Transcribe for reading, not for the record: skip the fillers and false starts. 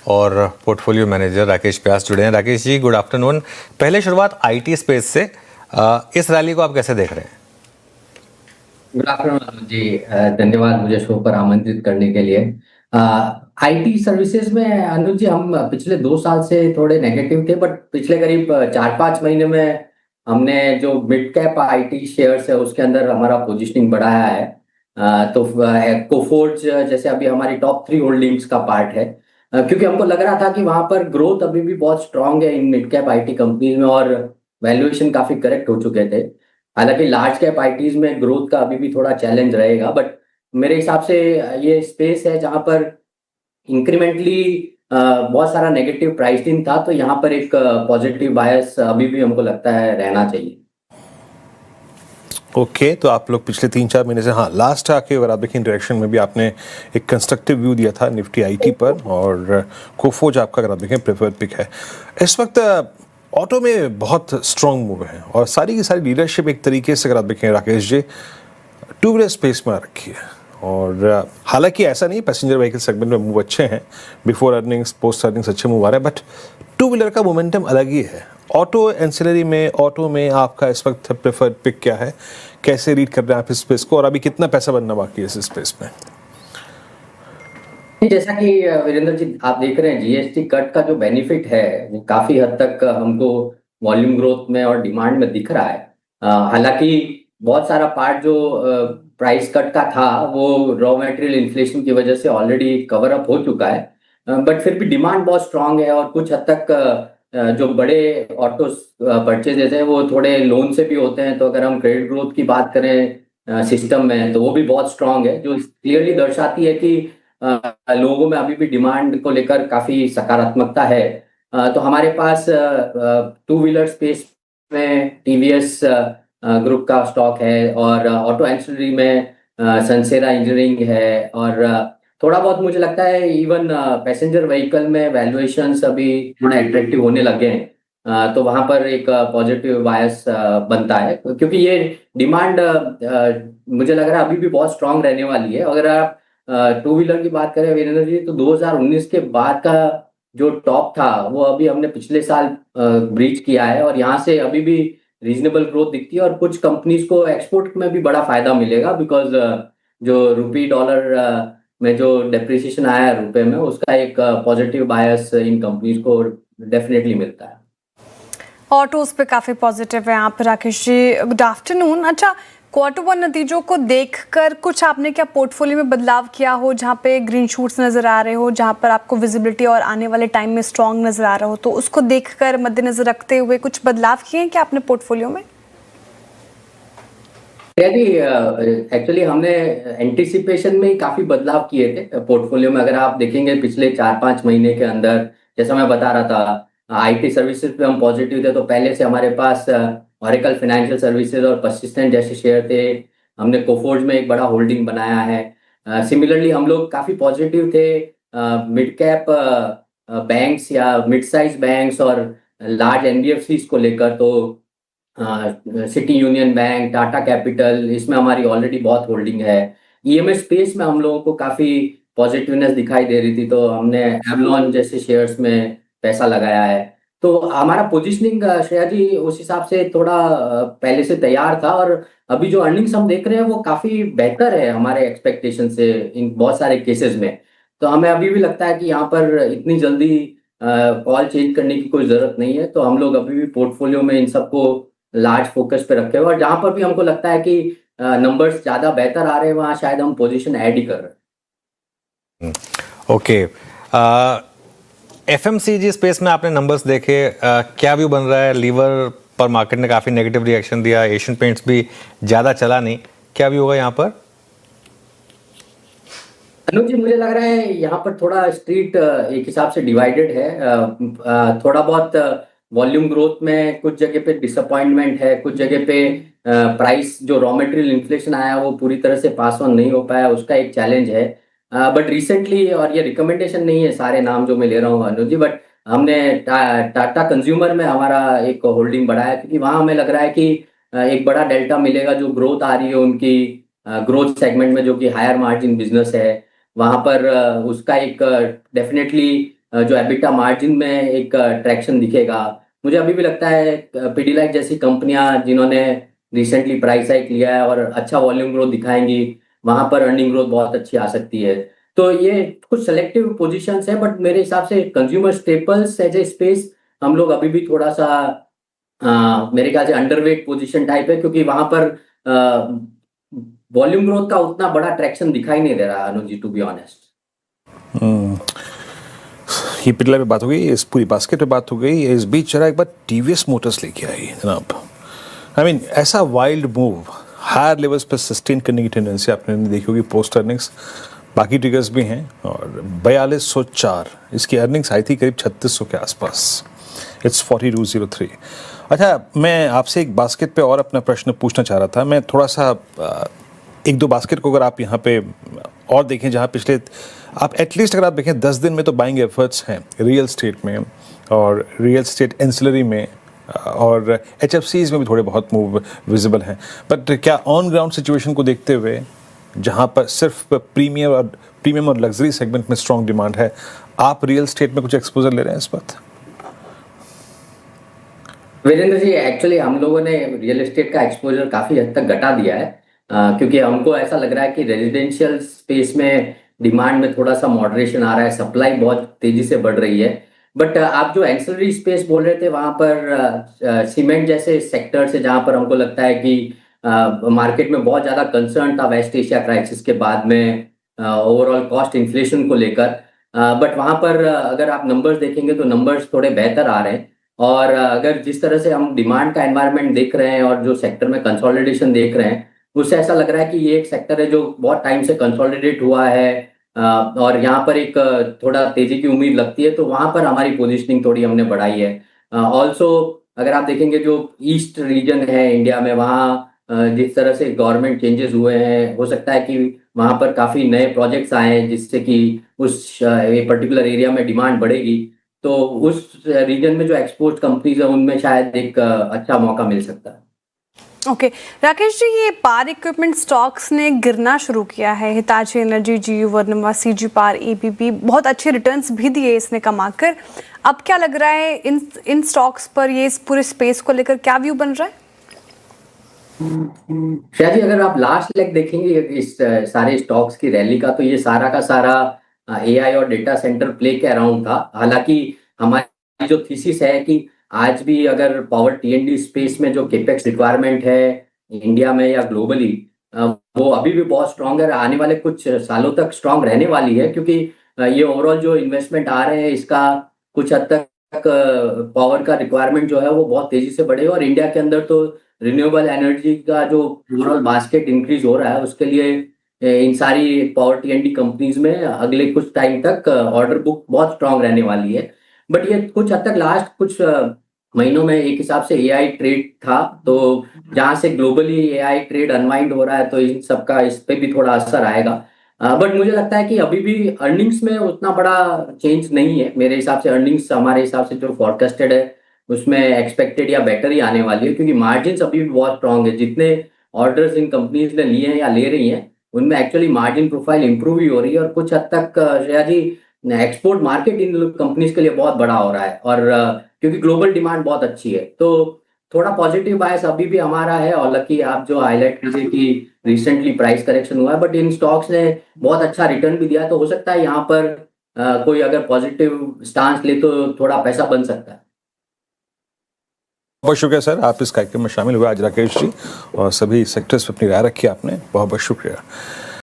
और portfolio manager Rakesh व्यास जुड़े हैं। Rakesh ji, good afternoon. पहले शुरुआत आईटी स्पेस से, इस रैली को आप कैसे देख रहे हैं? गुड आफ्टरनून अनुज जी। धन्यवाद मुझे शो पर आमंत्रित करने के लिए। आईटी सर्विसेज में अनुज जी हम पिछले 2 साल से थोड़े नेगेटिव थे, बट पिछले करीब 4-5 महीने में हमने जो मिड कैप आईटी शेयर्स है उसके अंदर हमारा पोजीशनिंग बढ़ाया है। तो कोफोर्ज जैसे अभी हमारी टॉप 3 होल्डिंग्स का पार्ट है, क्योंकि हमको लग रहा था कि वहां पर ग्रोथ अभी भी बहुत स्ट्रांग है in mid cap IT companies में और वैल्यूएशन काफी करेक्ट हो चुके थे। हालांकि लार्ज कैप आईटीज में ग्रोथ का अभी भी थोड़ा चैलेंज रहेगा, बट मेरे हिसाब से ये स्पेस है जहां पर इंक्रीमेंटली बहुत सारा नेगेटिव प्राइसिंग था, तो यहाँ पर एक पॉजिटिव बायस अभी भी हमको लगता है रहना चाहिए। ओके, तो आप लोग पिछले 3-4 महीने से, हाँ, लास्ट आके अगर आप देखें डायरेक्शन में भी आपने एक कंस्ट्रक्टिव व्यू दिया था निफ्टी आईटी पर, और कोफोज आपका अगर आप देखें प्रेफर्ड पिक है। इस वक्त ऑटो में बहुत स्ट्रॉन्ग मूव है और सारी की सारी लीडरशिप एक तरीके से अगर आप देखें Rakesh ji, two wheeler space में आ रखी है। और हालांकि ऐसा नहीं, पैसेंजर व्हीकल सेगमेंट में मूव अच्छे हैं, बिफोर अर्निंग्स पोस्ट अर्निंग्स अच्छे मूव आ रहे हैं, बट टू व्हीलर का मोमेंटम अलग ही है। ऑटो एंसिलरी में, ऑटो में आपका इस वक्त प्रेफर्ड पिक क्या है, कैसे रीड कर रहे हैं आप इस स्पेस को, और अभी कितना पैसा बनना बाकी है इस स्पेस में? जैसा कि वीरेंद्र जी आप देख रहे हैं, जीएसटी कट का जो बेनिफिट है वो काफी हद तक हमको वॉल्यूम ग्रोथ में और डिमांड में दिख रहा है। हालांकि बहुत सारा पार्ट जो प्राइस कट का था वो रॉ मटेरियल इन्फ्लेशन की वजह से ऑलरेडी कवर अप हो चुका है, बट फिर भी डिमांड बहुत स्ट्रांग है और कुछ हद तक जो बड़े ऑटो परचेजेज हैं वो थोड़े लोन से भी होते हैं। तो अगर हम क्रेडिट ग्रोथ की बात करें सिस्टम में, तो वो भी बहुत स्ट्रांग है, जो क्लियरली दर्शाती है कि लोगों में अभी भी डिमांड को लेकर काफी सकारात्मकता है। तो हमारे पास टू व्हीलर स्पेस में टीवीएस ग्रुप का स्टॉक है, और ऑटो एंसिलरी में सनसेरा इंजीनियरिंग है, और थोड़ा बहुत मुझे लगता है इवन पैसेंजर व्हीकल में वैल्यूएशंस अभी थोड़ा अट्रैक्टिव होने लगे हैं। तो वहां पर एक पॉजिटिव बायस बनता है, क्योंकि ये डिमांड मुझे लग रहा है अभी भी बहुत स्ट्रांग रहने वाली है। अगर आप टू व्हीलर की बात करें वीरेंद्र जी, तो 2019 के बाद का जो टॉप था वो अभी हमने पिछले साल ब्रीच किया है, और यहाँ से अभी भी रीजनेबल ग्रोथ दिखती है, और कुछ कंपनीज को एक्सपोर्ट में भी बड़ा फायदा मिलेगा, बिकॉज जो रुपी डॉलर में जो डेप्रिसिएशन आया है रुपए में, उसका एक पॉजिटिव बायस इन कंपनीज को डेफिनेटली मिलता है। ऑटोज पे काफ़ी पॉजिटिव है आप राकेश जी। Good afternoon. अच्छा, Q1 नतीजों को देखकर कुछ आपने क्या पोर्टफोलियो में बदलाव किया हो, जहाँ पे ग्रीन शूट्स नज़र आ रहे हो, जहाँ पर आपको विजिबिलिटी और आने वाले टाइम में स्ट्रॉन्ग नज़र आ रहा हो, तो उसको देखकर मद्देनजर रखते हुए कुछ बदलाव किए हैं क्या आपने पोर्टफोलियो में? जी, एक्चुअली हमने एंटिसिपेशन में ही काफी बदलाव किए थे पोर्टफोलियो में। अगर आप देखेंगे पिछले 4-5 महीने के अंदर, जैसा मैं बता रहा था, आईटी सर्विसेज पे हम पॉजिटिव थे, तो पहले से हमारे पास ऑरेकल फाइनेंशियल सर्विसेज और परसिस्टेंट जैसे शेयर थे। हमने कोफोर्ज में एक बड़ा होल्डिंग बनाया है। सिमिलरली हम लोग काफी पॉजिटिव थे मिड कैप बैंक्स या मिड साइज बैंक्स और लार्ज एनबीएफसीज को लेकर। तो city union bank, Tata capital, इसमें हमारी ऑलरेडी बहुत होल्डिंग है। ईएमएस स्पेस में हम लोगों को काफी पॉजिटिवनेस दिखाई दे रही थी, तो हमने एवलॉन जैसे शेयर्स में पैसा लगाया है। तो हमारा पोजीशनिंग श्रेया जी उस हिसाब से थोड़ा पहले से तैयार था, और अभी जो अर्निंग्स हम देख रहे हैं वो काफी बेहतर है हमारे एक्सपेक्टेशन से इन बहुत सारे केसेस में। तो हमें अभी भी लगता है कि यहाँ पर इतनी जल्दी कॉल चेंज करने की कोई जरूरत नहीं है। तो हम लोग अभी भी पोर्टफोलियो में इन सबको लार्ज फोकस पे रखे हुए, और जहां पर भी हमको लगता है कि नंबर्स ज्यादा बेहतर आ रहे हैं वहां शायद हम पोजीशन ऐड ही कर रहे हैं। ओके, एफएमसीजी स्पेस में आपने नंबर्स देखे, क्या व्यू बन रहा है? लीवर पर मार्केट ने काफ़ी नेगेटिव रिएक्शन दिया, एशियन पेंट्स भी ज़्यादा चला नहीं, क्या व्यू होगा यहाँ पर? अनुज जी, मुझे लग रहा है यहाँ पर थोड़ा स्ट्रीट एक हिसाब से डिवाइडेड है। थोड़ा बहुत वॉल्यूम ग्रोथ में कुछ जगह पे डिसअपॉइंटमेंट है, कुछ जगह पे प्राइस जो रॉ मटेरियल इन्फ्लेशन आया वो पूरी तरह से पास ऑन नहीं हो पाया, उसका एक चैलेंज है। बट रिसेंटली, और ये रिकमेंडेशन नहीं है सारे नाम जो मैं ले रहा हूँ अनुज जी, बट हमने टाटा कंज्यूमर में हमारा एक होल्डिंग बढ़ाया, क्योंकि वहां हमें लग रहा है कि एक बड़ा डेल्टा मिलेगा। जो ग्रोथ आ रही है उनकी ग्रोथ सेगमेंट में, जो कि हायर मार्जिन बिजनेस है, वहां पर उसका एक डेफिनेटली जो एबिटा मार्जिन में एक ट्रैक्शन दिखेगा। मुझे अभी भी लगता है पिडिलाइट जैसी कंपनियां जिन्होंने रिसेंटली प्राइस हाइक लिया है और अच्छा वॉल्यूम ग्रोथ दिखाएंगी, वहां पर अर्निंग ग्रोथ बहुत अच्छी आ सकती है। तो ये कुछ सेलेक्टिव पोजीशंस है, बट मेरे हिसाब से consumer staples as a space हम लोग अभी भी थोड़ा सा मेरे ख्याल से अंडरवेट पोजीशन टाइप है, क्योंकि वहां पर वॉल्यूम ग्रोथ का उतना बड़ा ट्रैक्शन दिखाई नहीं दे रहा अनुज जी, टू बी ऑनेस्ट। ये पिछला पे बात हो गई, इस पूरी बास्केट पे बात हो गई। इस बीच जरा एक बार टीवीएस मोटर्स लेके आई जनाब। आई मीन ऐसा वाइल्ड मूव हायर लेवल्स पर सस्टेन करने की टेंडेंसी आपने देखी होगी पोस्ट अर्निंग्स। बाकी ट्रिगर्स भी हैं और 4204 इसकी अर्निंग्स आई थी करीब 3600 के आसपास। इट्स 4203। अच्छा, मैं आपसे एक बास्केट पे और अपना प्रश्न पूछना चाह रहा था। मैं थोड़ा सा एक दो बास्केट को अगर आप यहाँ पे और देखें, जहाँ पिछले आप एटलीस्ट अगर आप देखें 10 दिन में तो बाइंग एफर्ट्स हैं रियल स्टेट में और रियल स्टेट एंसिलरी में और HFCs में भी थोड़े बहुत मूव विजिबल हैं। बट क्या ऑन ग्राउंड सिचुएशन को देखते हुए जहाँ पर सिर्फ प्रीमियम और लग्जरी सेगमेंट में स्ट्रॉन्ग डिमांड है, आप रियल स्टेट में कुछ एक्सपोजर ले रहे हैं इस वक्त? वीरेंद्र जी, एक्चुअली हम लोगों ने रियल एस्टेट का एक्सपोजर काफी हद तक घटा दिया है, क्योंकि हमको ऐसा लग रहा है कि रेजिडेंशियल स्पेस में डिमांड में थोड़ा सा मॉडरेशन आ रहा है, सप्लाई बहुत तेजी से बढ़ रही है। बट आप जो एंसिलरी स्पेस बोल रहे थे, वहां पर सीमेंट जैसे सेक्टर से जहां पर हमको लगता है कि मार्केट में बहुत ज्यादा कंसर्न था वेस्ट एशिया क्राइसिस के बाद में ओवरऑल कॉस्ट इन्फ्लेशन को लेकर। बट वहां पर अगर आप नंबर्स देखेंगे तो नंबर्स थोड़े बेहतर आ रहे हैं। और अगर जिस तरह से हम डिमांड का एनवायरनमेंट देख रहे हैं और जो सेक्टर में कंसोलिडेशन देख रहे हैं, उससे ऐसा लग रहा है कि ये एक सेक्टर है जो बहुत टाइम से कंसोलिडेट हुआ है और यहाँ पर एक थोड़ा तेजी की उम्मीद लगती है, तो वहां पर हमारी पोजीशनिंग थोड़ी हमने बढ़ाई है। ऑल्सो अगर आप देखेंगे जो ईस्ट रीजन है इंडिया में, वहाँ जिस तरह से गवर्नमेंट चेंजेस हुए हैं, हो सकता है कि वहां पर काफी नए प्रोजेक्ट्स आए हैं जिससे कि उस पर्टिकुलर एरिया में डिमांड बढ़ेगी। तो उस रीजन में जो एक्सपोर्ट कंपनीज है उनमें शायद एक अच्छा मौका मिल सकता है। ओके राकेश जी, ये पावर इक्विपमेंट स्टॉक्स ने गिरना शुरू किया है। Hitachi energy, GU वर्नवा, CG power, ABB बहुत अच्छे रिटर्न्स भी दिए इसने कमाकर। अब क्या लग रहा है इन स्टॉक्स पर, ये इस पूरे स्पेस को लेकर क्या व्यू बन रहा है? शायद जी, अगर आप लास्ट लेग देखेंगे इस सारे स्टॉक्स की रैली का, तो ये सारा का सारा AI और डेटा सेंटर प्ले के अराउंड था। हालांकि हमारी जो थीसिस है कि आज भी अगर पावर T&D स्पेस में जो केपेक्स रिक्वायरमेंट है इंडिया में या ग्लोबली, वो अभी भी बहुत स्ट्रांग है, आने वाले कुछ सालों तक स्ट्रांग रहने वाली है, क्योंकि ये ओवरऑल जो इन्वेस्टमेंट आ रहे हैं इसका कुछ हद तक पावर का रिक्वायरमेंट जो है वो बहुत तेजी से बढ़ेगा। और इंडिया के अंदर तो रिन्यूएबल एनर्जी का जो ओवरऑल बास्केट इंक्रीज हो रहा है, उसके लिए इन सारी पावर T&D कंपनीज में अगले कुछ टाइम तक ऑर्डर बुक बहुत स्ट्रांग रहने वाली है। बट ये कुछ हद तक लास्ट कुछ महीनों में एक हिसाब से AI ट्रेड था, तो जहां से ग्लोबली AI ट्रेड अनवाइंड हो रहा है, तो इन सबका इस पे भी थोड़ा असर आएगा। बट मुझे लगता है कि अभी भी अर्निंग्स में उतना बड़ा चेंज नहीं है। मेरे हिसाब से अर्निंग्स हमारे हिसाब से जो फोरकास्टेड है उसमें एक्सपेक्टेड या बेटर ही आने वाली है, क्योंकि मार्जिन अभी भी बहुत स्ट्रांग है। जितने ऑर्डर्स इन कंपनीज ने लिए हैं या ले रही हैं, उनमें एक्चुअली मार्जिन प्रोफाइल इंप्रूव ही हो रही है। और कुछ हद तक शायद ही एक्सपोर्ट मार्केट इन कंपनीज के लिए बहुत बड़ा हो रहा है, और क्योंकि ग्लोबल डिमांड बहुत अच्छी है, तो थोड़ा पॉजिटिव बायस अभी भी हमारा है। और लकी आप जो हाईलाइट कीजिए कि रिसेंटली प्राइस करेक्शन हुआ है, बट इन स्टॉक्स ने बहुत अच्छा रिटर्न भी दिया है, तो हो सकता है यहाँ पर कोई अगर पॉजिटिव स्टांस ले तो थोड़ा पैसा बन सकता है। बहुत शुक्रिया सर, आप इस कार्यक्रम में शामिल हुए आज राकेश जी, और सभी सेक्टर्स पर अपनी राय रखी आपने। बहुत बहुत शुक्रिया।